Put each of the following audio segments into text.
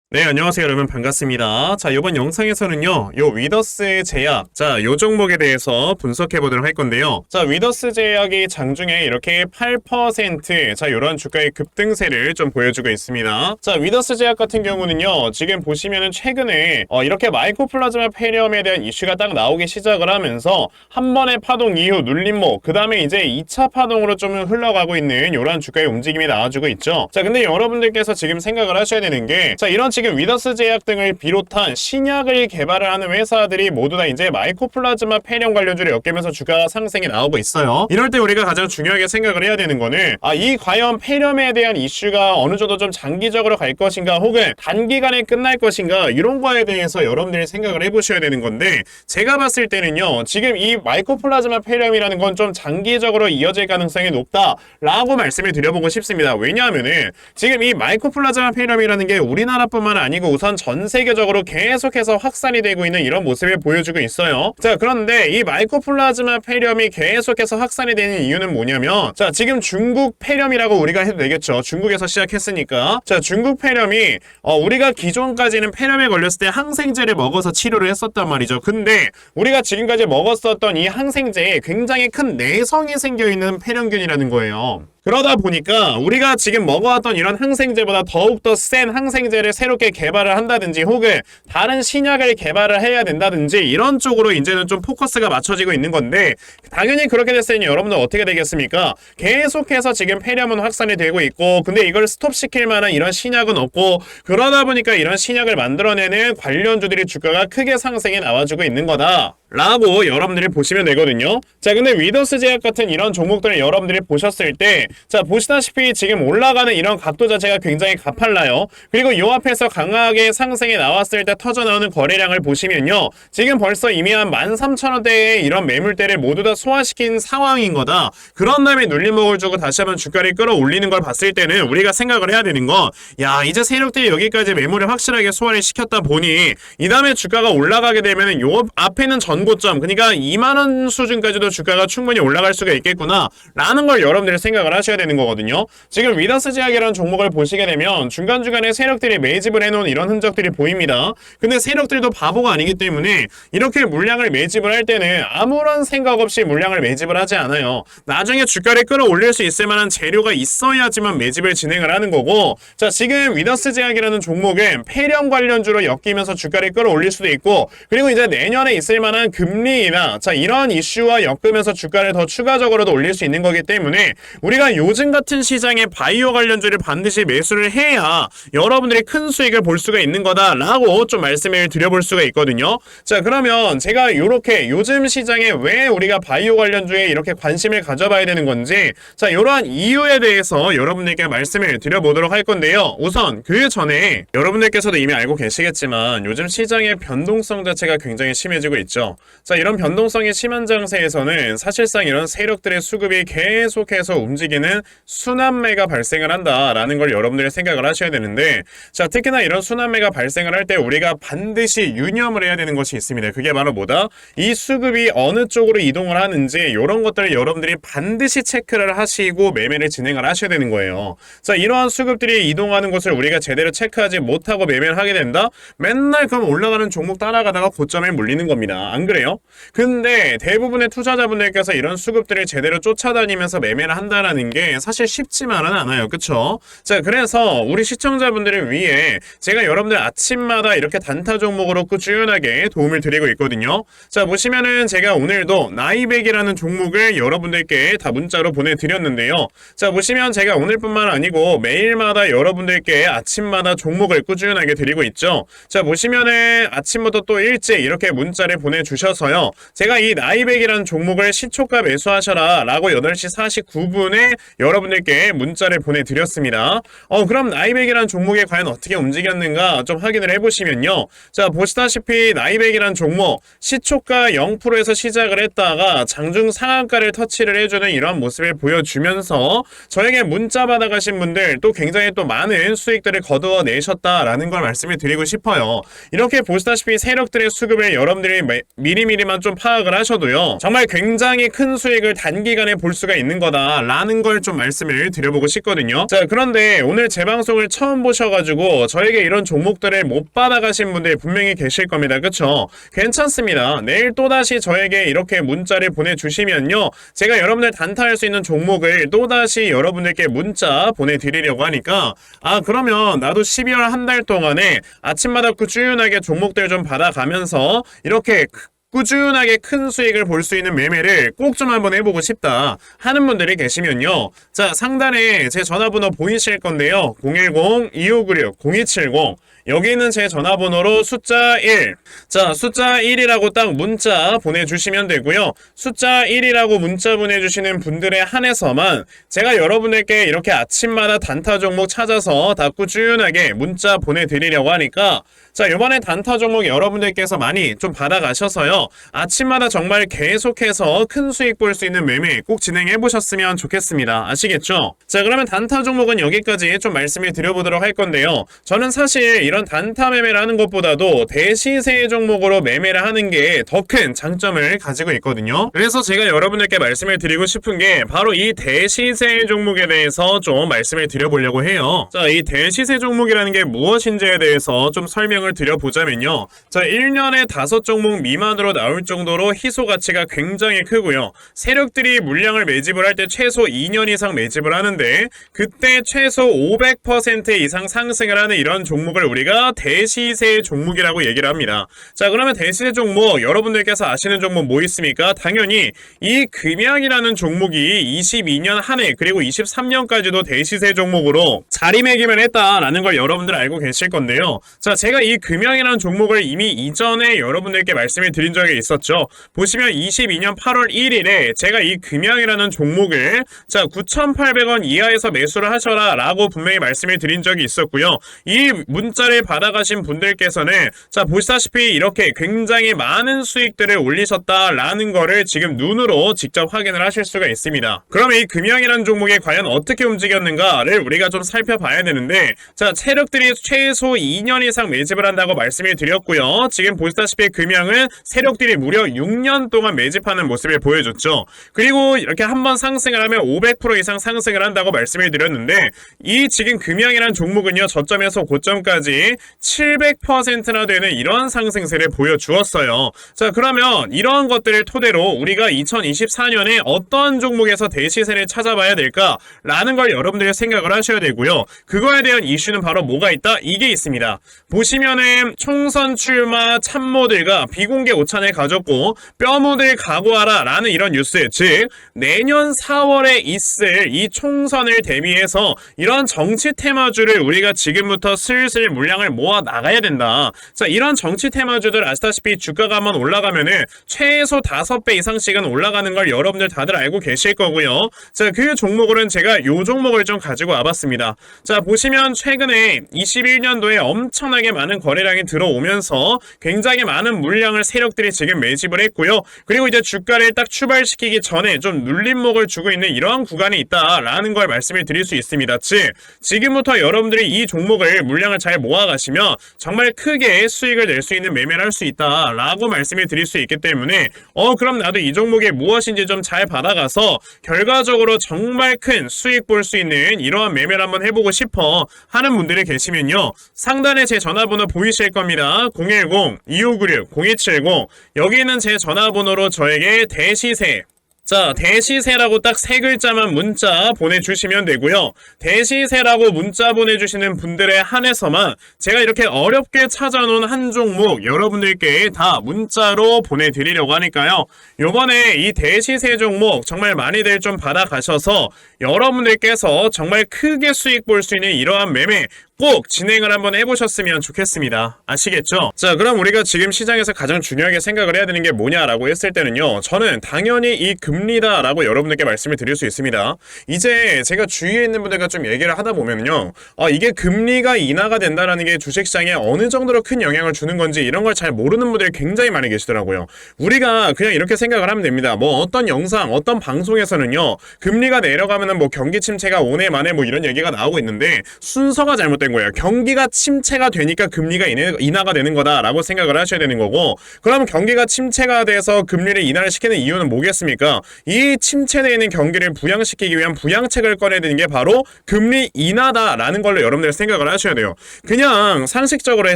네, 안녕하세요, 여러분. 반갑습니다. 자, 이번 영상에서는요, 요 위더스 제약, 자, 요 종목에 대해서 분석해 보도록 할 건데요. 자, 위더스 제약이 장중에 이렇게 8%, 자, 요런 주가의 급등세를 좀 보여주고 있습니다. 자, 위더스 제약 같은 경우는요, 지금 보시면은 최근에, 이렇게 마이코플라즈마 폐렴에 대한 이슈가 딱 나오기 시작을 하면서, 한 번의 파동 이후 눌림목, 그 다음에 이제 2차 파동으로 좀 흘러가고 있는 요런 주가의 움직임이 나와주고 있죠. 자, 근데 여러분들께서 지금 생각을 하셔야 되는 게, 자, 이런 지금 위더스 제약 등을 비롯한 신약을 개발을 하는 회사들이 모두 다 이제 마이코플라즈마 폐렴 관련주를 엮이면서 주가 상승이 나오고 있어요. 이럴 때 우리가 가장 중요하게 생각을 해야 되는 거는 이 과연 폐렴에 대한 이슈가 어느 정도 좀 장기적으로 갈 것인가 혹은 단기간에 끝날 것인가 이런 거에 대해서 여러분들이 생각을 해보셔야 되는 건데, 제가 봤을 때는요, 지금 이 마이코플라즈마 폐렴이라는 건 좀 장기적으로 이어질 가능성이 높다라고 말씀을 드려보고 싶습니다. 왜냐하면은 지금 이 마이코플라즈마 폐렴이라는 게 우리나라뿐만 아니고 우선 전 세계적으로 계속해서 확산이 되고 있는 이런 모습을 보여주고 있어요. 자, 그런데 이 마이코플라즈마 폐렴이 계속해서 확산이 되는 이유는 뭐냐면, 자, 지금 중국 폐렴이라고 우리가 해도 되겠죠. 중국에서 시작했으니까. 자, 중국 폐렴이 우리가 기존까지는 폐렴에 걸렸을 때 항생제를 먹어서 치료를 했었단 말이죠. 근데 우리가 지금까지 먹었었던 이 항생제에 굉장히 큰 내성이 생겨있는 폐렴균이라는 거예요. 그러다 보니까 우리가 지금 먹어왔던 이런 항생제보다 더욱더 센 항생제를 새롭게 개발을 한다든지 혹은 다른 신약을 개발을 해야 된다든지 이런 쪽으로 이제는 좀 포커스가 맞춰지고 있는 건데, 당연히 그렇게 됐으니 여러분들 어떻게 되겠습니까? 계속해서 지금 폐렴은 확산이 되고 있고, 근데 이걸 스톱시킬 만한 이런 신약은 없고, 그러다 보니까 이런 신약을 만들어내는 관련주들이 주가가 크게 상승해 나와주고 있는 거다 라고 여러분들이 보시면 되거든요. 자, 근데 위더스 제약 같은 이런 종목들을 여러분들이 보셨을 때, 자, 보시다시피 지금 올라가는 이런 각도 자체가 굉장히 가팔라요. 그리고 이 앞에서 강하게 상승이 나왔을 때 터져나오는 거래량을 보시면요, 지금 벌써 이미 한 13,000원대의 이런 매물대를 모두 다 소화시킨 상황인 거다. 그런 다음에 눌림목을 주고 다시 한번 주가를 끌어올리는 걸 봤을 때는 우리가 생각을 해야 되는 건, 야, 이제 세력들이 여기까지 매물을 확실하게 소화를 시켰다 보니 이 다음에 주가가 올라가게 되면은 요 앞에는 전고점, 그러니까 2만원 수준까지도 주가가 충분히 올라갈 수가 있겠구나 라는 걸 여러분들이 생각을 하셔야 되는 거거든요. 지금 위더스 제약이라는 종목을 보시게 되면 중간중간에 세력들이 매집을 해놓은 이런 흔적들이 보입니다. 근데 세력들도 바보가 아니기 때문에 이렇게 물량을 매집을 할 때는 아무런 생각 없이 물량을 매집을 하지 않아요. 나중에 주가를 끌어올릴 수 있을 만한 재료가 있어야지만 매집을 진행을 하는 거고, 자, 지금 위더스 제약이라는 종목은 폐렴 관련주로 엮이면서 주가를 끌어올릴 수도 있고, 그리고 이제 내년에 있을 만한 금리나, 자, 이런 이슈와 엮으면서 주가를 더 추가적으로도 올릴 수 있는 거기 때문에 우리가 요즘 같은 시장에 바이오 관련주를 반드시 매수를 해야 여러분들이 큰 수익을 볼 수가 있는 거다라고 좀 말씀을 드려볼 수가 있거든요. 자, 그러면 제가 이렇게 요즘 시장에 왜 우리가 바이오 관련주에 이렇게 관심을 가져봐야 되는 건지, 자, 이러한 이유에 대해서 여러분들께 말씀을 드려보도록 할 건데요. 우선 그 전에 여러분들께서도 이미 알고 계시겠지만 요즘 시장의 변동성 자체가 굉장히 심해지고 있죠. 자, 이런 변동성이 심한 장세에서는 사실상 이런 세력들의 수급이 계속해서 움직이는 순환매가 발생을 한다라는 걸 여러분들이 생각을 하셔야 되는데, 자, 특히나 이런 순환매가 발생을 할 때 우리가 반드시 유념을 해야 되는 것이 있습니다. 그게 바로 뭐다? 이 수급이 어느 쪽으로 이동을 하는지 이런 것들을 여러분들이 반드시 체크를 하시고 매매를 진행을 하셔야 되는 거예요. 자, 이러한 수급들이 이동하는 곳을 우리가 제대로 체크하지 못하고 매매를 하게 된다? 맨날 그럼 올라가는 종목 따라가다가 고점에 물리는 겁니다. 안 그래요? 근데 대부분의 투자자분들께서 이런 수급들을 제대로 쫓아다니면서 매매를 한다는 게 사실 쉽지만은 않아요. 그쵸? 자, 그래서 우리 시청자분들을 위해 제가 여러분들 아침마다 이렇게 단타 종목으로 꾸준하게 도움을 드리고 있거든요. 자, 보시면은 제가 오늘도 나이백이라는 종목을 여러분들께 다 문자로 보내드렸는데요. 자, 보시면 제가 오늘뿐만 아니고 매일마다 여러분들께 아침마다 종목을 꾸준하게 드리고 있죠. 자, 보시면은 아침부터 또 일찍 이렇게 문자를 보내주셔서요, 제가 이 나이백이라는 종목을 시초가 매수하셔라 라고 8시 49분에 여러분들께 문자를 보내드렸습니다. 그럼 나이백이라는 종목이 과연 어떻게 움직였는가 좀 확인을 해보시면요, 자, 보시다시피 나이백이라는 종목 시초가 0%에서 시작을 했다가 장중 상한가를 터치를 해주는 이런 모습을 보여주면서 저에게 문자 받아가신 분들 또 굉장히 또 많은 수익들을 거두어내셨다라는 걸 말씀을 드리고 싶어요. 이렇게 보시다시피 세력들의 수급을 여러분들이 미리미리만 좀 파악을 하셔도요, 정말 굉장히 큰 수익을 단기간에 볼 수가 있는 거다라는 걸 좀 말씀을 드려보고 싶거든요. 자, 그런데 오늘 제 방송을 처음 보셔가지고 저에게 이런 종목들을 못 받아가신 분들 분명히 계실 겁니다. 그쵸? 괜찮습니다. 내일 또다시 저에게 이렇게 문자를 보내주시면요, 제가 여러분들 단타할 수 있는 종목을 또다시 여러분들께 문자 보내드리려고 하니까, 아, 그러면 나도 12월 한 달 동안에 아침마다 꾸준하게 종목들 좀 받아가면서 이렇게 꾸준하게 큰 수익을 볼 수 있는 매매를 꼭 좀 한번 해보고 싶다 하는 분들이 계시면요, 자, 상단에 제 전화번호 보이실 건데요, 010-2596-0270, 여기는 제 전화번호로 숫자 1, 자, 숫자 1이라고 딱 문자 보내주시면 되고요. 숫자 1이라고 문자 보내주시는 분들에 한해서만 제가 여러분들께 이렇게 아침마다 단타 종목 찾아서 다 꾸준하게 문자 보내드리려고 하니까, 자, 이번에 단타 종목 여러분들께서 많이 좀 받아가셔서요, 아침마다 정말 계속해서 큰 수익 볼 수 있는 매매 꼭 진행해 보셨으면 좋겠습니다. 아시겠죠? 자, 그러면 단타 종목은 여기까지 좀 말씀을 드려보도록 할 건데요, 저는 사실 이런 단타 매매를 하는 것보다도 대시세 종목으로 매매를 하는 게 더 큰 장점을 가지고 있거든요. 그래서 제가 여러분들께 말씀을 드리고 싶은 게 바로 이 대시세 종목에 대해서 좀 말씀을 드려보려고 해요. 자, 이 대시세 종목이라는 게 무엇인지에 대해서 좀 설명을 드려보자면요, 자, 1년에 5종목 미만으로 나올 정도로 희소 가치가 굉장히 크고요, 세력들이 물량을 매집을 할 때 최소 2년 이상 매집을 하는데 그때 최소 500% 이상 상승을 하는 이런 종목을 우리가 대시세 종목이라고 얘기를 합니다. 자, 그러면 대시세 종목 여러분들께서 아시는 종목 뭐 있습니까? 당연히 이 금양이라는 종목이 22년 한 해 그리고 23년까지도 대시세 종목으로 자리매김을 했다라는 걸 여러분들 알고 계실 건데요. 자, 제가 이 금양이라는 종목을 이미 이전에 여러분들께 말씀을 드린 적이 있었죠. 보시면 22년 8월 1일에 제가 이 금양이라는 종목을, 자, 9,800원 이하에서 매수를 하셔라 라고 분명히 말씀을 드린 적이 있었고요. 이 문자를 받아가신 분들께서는, 자, 보시다시피 이렇게 굉장히 많은 수익들을 올리셨다라는 거를 지금 눈으로 직접 확인을 하실 수가 있습니다. 그러면 이 금양이라는 종목이 과연 어떻게 움직였는가를 우리가 좀 살펴봐야 되는데, 자, 세력들이 최소 2년 이상 매집을 한다고 말씀을 드렸고요. 지금 보시다시피 금양은 세력들이 무려 6년 동안 매집하는 모습을 보여줬죠. 그리고 이렇게 한번 상승을 하면 500% 이상 상승을 한다고 말씀을 드렸는데, 이 지금 금양이라는 종목은요, 저점에서 고점까지 700%나 되는 이런 상승세를 보여주었어요. 자, 그러면 이런 것들을 토대로 우리가 2024년에 어떤 종목에서 대시세를 찾아봐야 될까라는 걸 여러분들이 생각을 하셔야 되고요. 그거에 대한 이슈는 바로 뭐가 있다? 이게 있습니다. 보시면은 총선 출마 참모들과 비공개 오찬을 가졌고 뼈묻을 각오하라 라는 이런 뉴스, 즉 내년 4월에 있을 이 총선을 대비해서 이런 정치 테마주를 우리가 지금부터 슬슬 물량을 모아 나가야 된다. 자, 이런 정치 테마주들 아시다시피 주가가 한번 올라가면은 최소 5배 이상씩은 올라가는 걸 여러분들 다들 알고 계실 거고요. 자, 그 종목으로는 제가 요 종목을 좀 가지고 와봤습니다. 자, 보시면 최근에 21년도에 엄청나게 많은 거래량이 들어오면서 굉장히 많은 물량을 세력들이 지금 매집을 했고요. 그리고 이제 주가를 딱 출발시키기 전에 좀 눌림목을 주고 있는 이러한 구간이 있다라는 걸 말씀을 드릴 수 있습니다. 즉, 지금부터 여러분들이 이 종목을 물량을 잘 모아가시면 정말 크게 수익을 낼 수 있는 매매를 할 수 있다라고 말씀을 드릴 수 있기 때문에 그럼 나도 이 종목이 무엇인지 좀 잘 받아가서 결과적으로 정말 큰 수익 볼 수 있는 이러한 매매를 한번 해보고 싶어 하는 분들이 계시면요, 상단에 제 전화번호 보이실 겁니다. 010-2596-0270, 여기는 제 전화번호로 저에게 대시세, 자, 대시세라고 딱 3글자만 문자 보내주시면 되고요. 대시세라고 문자 보내주시는 분들에 한해서만 제가 이렇게 어렵게 찾아놓은 한 종목 여러분들께 다 문자로 보내드리려고 하니까요, 요번에 이 대시세 종목 정말 많이들 좀 받아가셔서 여러분들께서 정말 크게 수익 볼 수 있는 이러한 매매 꼭 진행을 한번 해보셨으면 좋겠습니다. 아시겠죠? 자, 그럼 우리가 지금 시장에서 가장 중요하게 생각을 해야 되는 게 뭐냐라고 했을 때는요, 저는 당연히 이 금리다라고 여러분들께 말씀을 드릴 수 있습니다. 이제 제가 주위에 있는 분들과 좀 얘기를 하다 보면요, 이게 금리가 인하가 된다라는 게 주식시장에 어느 정도로 큰 영향을 주는 건지 이런 걸 잘 모르는 분들이 굉장히 많이 계시더라고요. 우리가 그냥 이렇게 생각을 하면 됩니다. 뭐 어떤 영상, 어떤 방송에서는요, 금리가 내려가면은 뭐 경기 침체가 오네 마네 뭐 이런 얘기가 나오고 있는데 순서가 잘못된 거예요. 경기가 침체가 되니까 금리가 인하가 되는 거다라고 생각을 하셔야 되는 거고, 그럼 경기가 침체가 돼서 금리를 인하를 시키는 이유는 뭐겠습니까? 이 침체되어 있는 경기를 부양시키기 위한 부양책을 꺼내야 되는 게 바로 금리 인하다라는 걸로 여러분들 생각을 하셔야 돼요. 그냥 상식적으로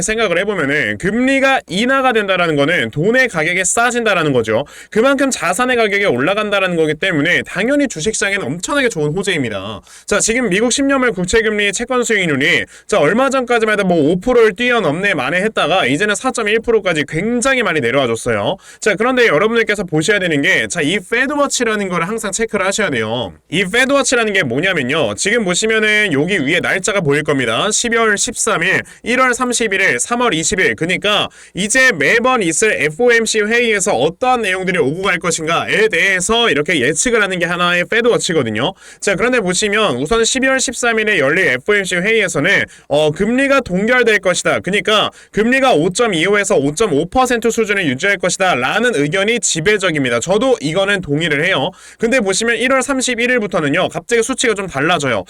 생각을 해보면은 금리가 인하가 된다라는 거는 돈의 가격이 싸진다라는 거죠. 그만큼 자산의 가격이 올라간다라는 거기 때문에 당연히 주식시장에는 엄청나게 좋은 호재입니다. 자, 지금 미국 10년물 국채금리 채권 수익률이 얼마 전까지만 해도 뭐 5%를 뛰어넘네 만에 했다가 이제는 4.1%까지 굉장히 많이 내려와 줬어요. 자, 그런데 여러분들께서 보셔야 되는 게, 이 페드워치라는 거를 항상 체크를 하셔야 돼요. 이 페드워치라는 게 뭐냐면요, 지금 보시면은 여기 위에 날짜가 보일 겁니다. 12월 13일, 1월 31일, 3월 20일. 그러니까 이제 매번 있을 FOMC 회의에서 어떠한 내용들이 오고 갈 것인가에 대해서 이렇게 예측을 하는 게 하나의 페드워치거든요. 자, 그런데 보시면 우선 12월 13일에 열릴 FOMC 회의에서는 금리가 동결될 것이다. 그러니까 금리가 5.25에서 5.5% 수준을 유지할 것이다 라는 의견이 지배적입니다. 저도 이거는 동의를 해요. 근데 보시면 1월 31일부터는요, 갑자기 수치가 좀 달라져요.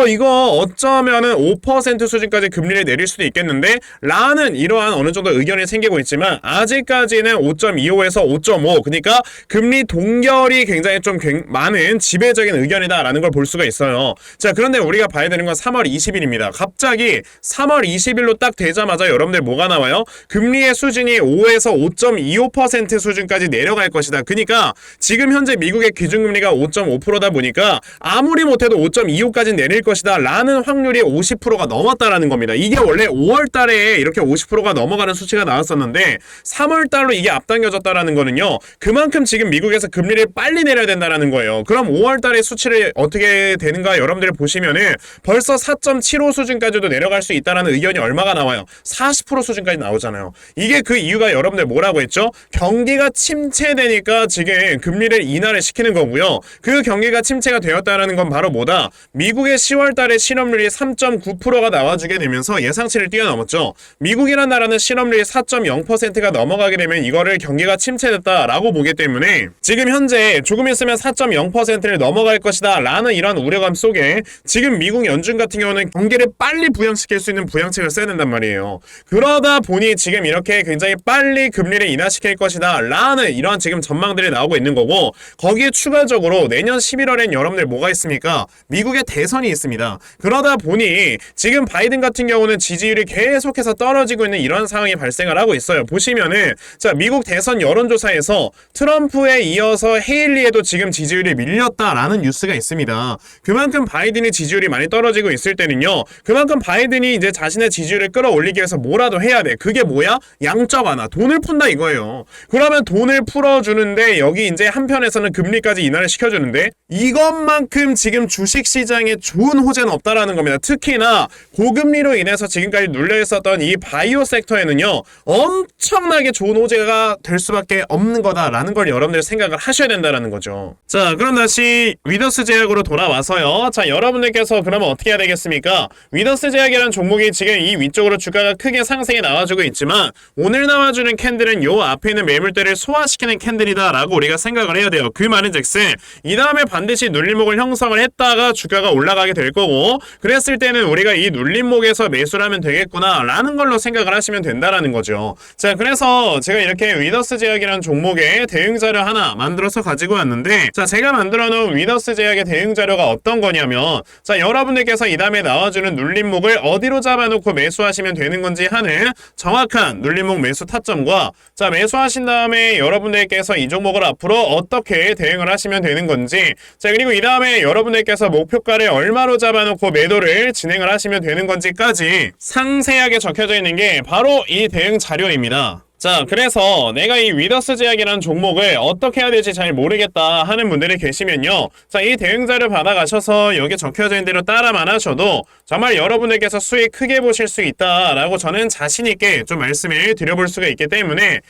이거 어쩌면은 5% 수준까지 금리를 내릴 수도 있겠는데 라는 이러한 어느 정도 의견이 생기고 있지만, 아직까지는 5.25에서 5.5, 그러니까 금리 동결이 굉장히 좀 많은 지배적인 의견이다 라는 걸 볼 수가 있어요. 자, 그런데 우리가 봐야 되는 건 3월 20일입니다. 갑자기 3월 20일로 딱 되자마자 여러분들 뭐가 나와요? 금리의 수준이 5에서 5.25% 수준까지 내려갈 것이다. 그러니까 지금 현재 미국의 기준금리가 5.5%다 보니까 아무리 못해도 5.25까지 내릴 것이다 라는 확률이 50%가 넘었다라는 겁니다. 이게 원래 5월 달에 이렇게 50%가 넘어가는 수치가 나왔었는데 3월 달로 이게 앞당겨졌다라는 거는요, 그만큼 지금 미국에서 금리를 빨리 내려야 된다라는 거예요. 그럼 5월 달의 수치를 어떻게 되는가 여러분들이 보시면은 벌써 4.75 수준까지도 내려갈 수 있다라는 의견이 얼마가 나와요? 40% 수준까지 나오잖아요. 이게 그 이유가 여러분들 뭐라고 했죠? 경기가 침체되니까 지금 금리를 인하를 시키는 거고요. 그 경기가 침체가 되었다라는 건 바로 뭐다? 미국의 10월 달에 실업률이 3.9%가 나와주게 되면서 예상치를 뛰어넘었죠. 미국이란 나라는 실업률이 4.0%가 넘어가게 되면 이거를 경기가 침체됐다라고 보기 때문에 지금 현재 조금 있으면 4.0%를 넘어갈 것이다 라는 이런 우려감 속에 지금 미국 연준 같은 경우는 경기를 빨리 부양시킬 수 있는 부양책을 써야 된단 말이에요. 그러다 보니 지금 이렇게 굉장히 빨리 금리를 인하시킬 것이다 라는 이런 지금 전망들이 나오고 있는 거고, 거기에 추가적으로 내년 11월엔 여러분들 뭐가 있습니까? 미국의 대선이 있습니다. 그러다 보니 지금 바이든 같은 경우는 지지율이 계속해서 떨어지고 있는 이런 상황이 발생을 하고 있어요. 보시면은 자, 미국 대선 여론조사에서 트럼프에 이어서 헤일리에도 지금 지지율이 밀렸다라는 뉴스가 있습니다. 그만큼 바이든이 지지율이 많이 떨어지고 있을 때는요, 그만큼 바이든이 이제 자신의 지지율을 끌어올리기 위해서 뭐라도 해야 돼. 그게 뭐야? 양적 완화, 돈을 푼다 이거예요. 그러면 돈을 풀어주는데 여기 이제 한편에서는 금리까지 인하를 시켜주는데 이것만큼 지금 주식시장에 좋은 호재는 없다라는 겁니다. 특히나 고금리로 인해서 지금까지 눌려있었던 이 바이오 섹터에는요, 엄청나게 좋은 호재가 될 수밖에 없는 거다라는 걸 여러분들 생각을 하셔야 된다라는 거죠. 자, 그럼 다시 위더스 제약으로 돌아와서요. 자, 여러분들께서 그러면 어떻게 해야 되겠습니까? 위더스 제약이라는 종목이 지금 이 위쪽으로 주가가 크게 상승이 나와주고 있지만 오늘 나와주는 캔들은 요 앞에 있는 매물대를 소화시키는 캔들이다 라고 우리가 생각을 해야 돼요. 그 말은 즉슨 이 다음에 반드시 눌림목을 형성을 했다가 주가가 올라가게 될 거고, 그랬을 때는 우리가 이 눌림목에서 매수를 하면 되겠구나 라는 걸로 생각을 하시면 된다라는 거죠. 자, 그래서 제가 이렇게 위더스 제약이라는 종목의 대응 자료 하나 만들어서 가지고 왔는데, 자, 제가 만들어 놓은 위더스 제약의 대응 자료가 어떤 거냐면, 자, 여러분들께서 이 다음에 나와주는 눌림목을 어디로 잡아놓고 매수하시면 되는 건지 하는 정확한 눌림목 매수 타점과, 자, 매수하신 다음에 여러분들께서 이 종목을 앞으로 어떻게 대응을 하시면 되는 건지, 자, 그리고 이 다음에 여러분들께서 목표가를 얼마로 잡아놓고 매도를 진행을 하시면 되는 건지까지 상세하게 적혀져 있는 게 바로 이 대응 자료입니다. 자, 그래서 내가 이 위더스 제약이라는 종목을 어떻게 해야 될지 잘 모르겠다 하는 분들이 계시면요. 자, 이 대응자를 받아가셔서 여기 적혀져 있는 대로 따라만 하셔도 정말 여러분들께서 수익 크게 보실 수 있다라고 저는 자신있게 좀 말씀을 드려볼 수가 있기 때문에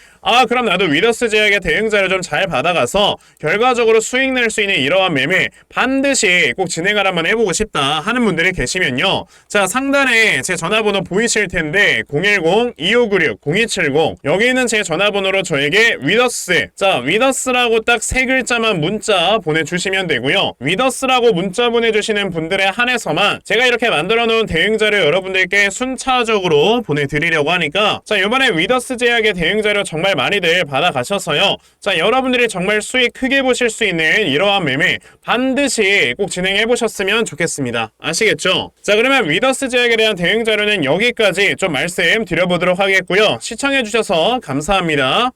그럼 나도 위더스 제약의 대응자를 좀 잘 받아가서 결과적으로 수익 낼 수 있는 이러한 매매 반드시 꼭 진행을 한번 해보고 싶다 하는 분들이 계시면요. 자, 상단에 제 전화번호 보이실 텐데 010-2596-0270 여기 있는 제 전화번호로 저에게 위더스, 자, 위더스라고 딱 세 글자만 문자 보내주시면 되고요. 위더스라고 문자 보내주시는 분들에 한해서만 제가 이렇게 만들어 놓은 대응자료 여러분들께 순차적으로 보내드리려고 하니까 자, 이번에 위더스 제약의 대응자료 정말 많이들 받아가셔서요. 자, 여러분들이 정말 수익 크게 보실 수 있는 이러한 매매 반드시 꼭 진행해 보셨으면 좋겠습니다. 아시겠죠? 자, 그러면 위더스 제약에 대한 대응자료는 여기까지 좀 말씀 드려보도록 하겠고요. 시청해 주셔서 감사합니다.